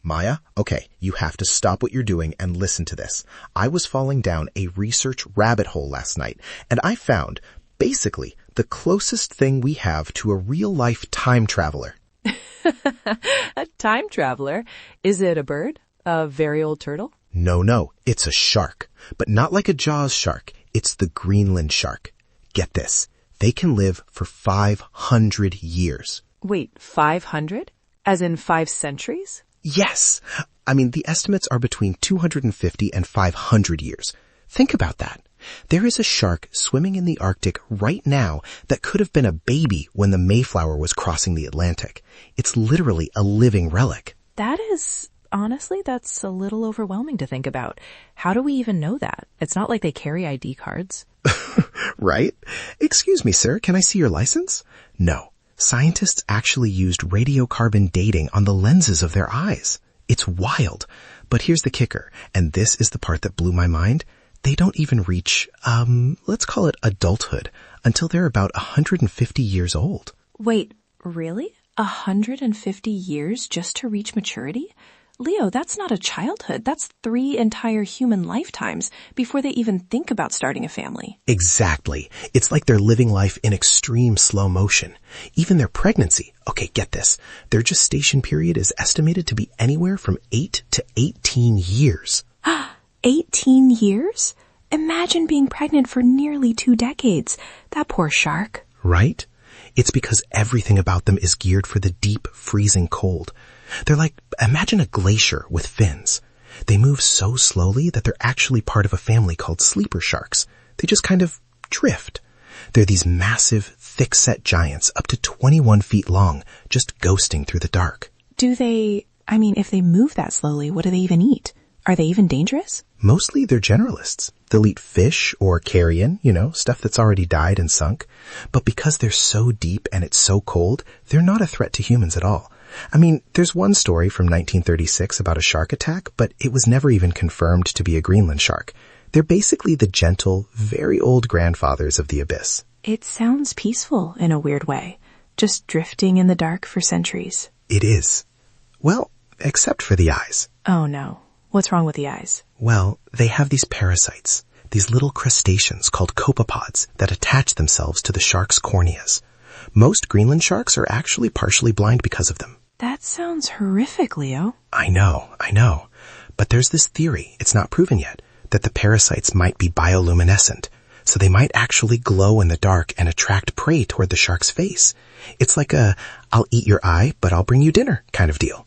Maya, okay, you have to stop what you're doing and listen to this. I was falling down a research rabbit hole last night, and I found, basically, the closest thing we have to a real-life time traveler. A time traveler? Is it a bird? A very old turtle? No, it's a shark. But not like a Jaws shark. It's the Greenland shark. Get this. They can live for 500 years. Wait, 500? As in 5 centuries? Yes. I mean, the estimates are between 250 and 500 years. Think about that. There is a shark swimming in the Arctic right now that could have been a baby when the Mayflower was crossing the Atlantic. It's literally a living relic. Honestly, that's a little overwhelming to think about. How do we even know that? It's not like they carry ID cards. Right? Excuse me, sir, can I see your license? No. Scientists actually used radiocarbon dating on the lenses of their eyes. It's wild. But here's the kicker, and this is the part that blew my mind. They don't even reach, let's call it adulthood, until they're about 150 years old. Wait, really? 150 years just to reach maturity? Leo, that's not a childhood. That's 3 entire human lifetimes before they even think about starting a family. Exactly. It's like they're living life in extreme slow motion. Even their pregnancy, okay, get this, their gestation period is estimated to be anywhere from 8 to 18 years. 18 years? Imagine being pregnant for nearly 2 decades. That poor shark. Right? It's because everything about them is geared for the deep, freezing cold. They're like, imagine a glacier with fins. They move so slowly that they're actually part of a family called sleeper sharks. They just kind of drift. They're these massive, thick-set giants up to 21 feet long, just ghosting through the dark. If they move that slowly, what do they even eat? Are they even dangerous? Mostly they're generalists. They'll eat fish or carrion, stuff that's already died and sunk. But because they're so deep and it's so cold, they're not a threat to humans at all. There's one story from 1936 about a shark attack, but it was never even confirmed to be a Greenland shark. They're basically the gentle, very old grandfathers of the abyss. It sounds peaceful in a weird way, just drifting in the dark for centuries. It is. Well, except for the eyes. Oh no. What's wrong with the eyes? Well, they have these parasites, these little crustaceans called copepods that attach themselves to the shark's corneas. Most Greenland sharks are actually partially blind because of them. That sounds horrific, Leo. I know. But there's this theory, it's not proven yet, that the parasites might be bioluminescent, so they might actually glow in the dark and attract prey toward the shark's face. It's like a, I'll eat your eye, but I'll bring you dinner kind of deal.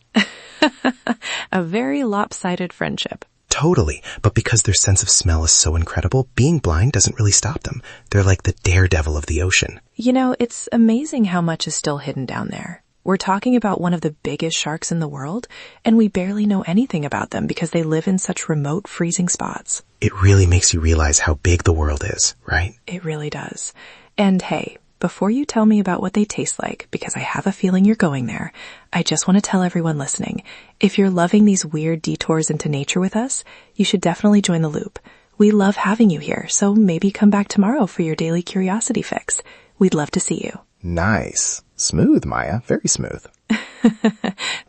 A very lopsided friendship. Totally, but because their sense of smell is so incredible, being blind doesn't really stop them. They're like the daredevil of the ocean. It's amazing how much is still hidden down there. We're talking about one of the biggest sharks in the world, and we barely know anything about them because they live in such remote, freezing spots. It really makes you realize how big the world is, right? It really does. And hey, before you tell me about what they taste like, because I have a feeling you're going there, I just want to tell everyone listening, if you're loving these weird detours into nature with us, you should definitely join the loop. We love having you here, so maybe come back tomorrow for your daily curiosity fix. We'd love to see you. Nice. Smooth, Maya. Very smooth.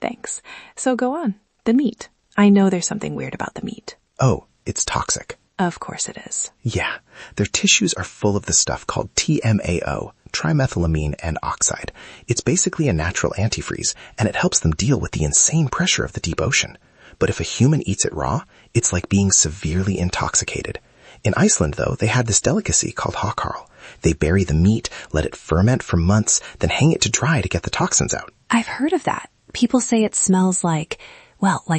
Thanks. So go on. The meat. I know there's something weird about the meat. Oh, it's toxic. Of course it is. Yeah. Their tissues are full of the stuff called TMAO, trimethylamine and oxide. It's basically a natural antifreeze, and it helps them deal with the insane pressure of the deep ocean. But if a human eats it raw, it's like being severely intoxicated. In Iceland, though, they had this delicacy called hákarl. They bury the meat, let it ferment for months, then hang it to dry to get the toxins out. I've heard of that. People say it smells like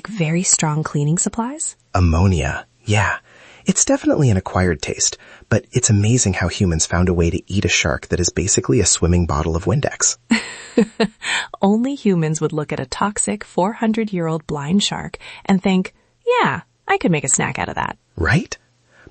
very strong cleaning supplies. Ammonia. Yeah. It's definitely an acquired taste, but it's amazing how humans found a way to eat a shark that is basically a swimming bottle of Windex. Only humans would look at a toxic 400-year-old blind shark and think, yeah, I could make a snack out of that. Right?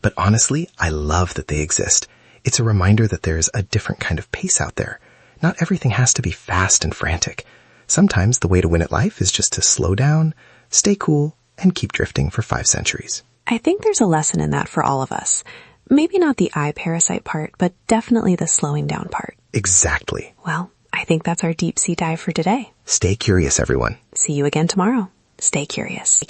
But honestly, I love that they exist. It's a reminder that there's a different kind of pace out there. Not everything has to be fast and frantic. Sometimes the way to win at life is just to slow down, stay cool, and keep drifting for 5 centuries. I think there's a lesson in that for all of us. Maybe not the eye parasite part, but definitely the slowing down part. Exactly. Well, I think that's our deep sea dive for today. Stay curious, everyone. See you again tomorrow. Stay curious.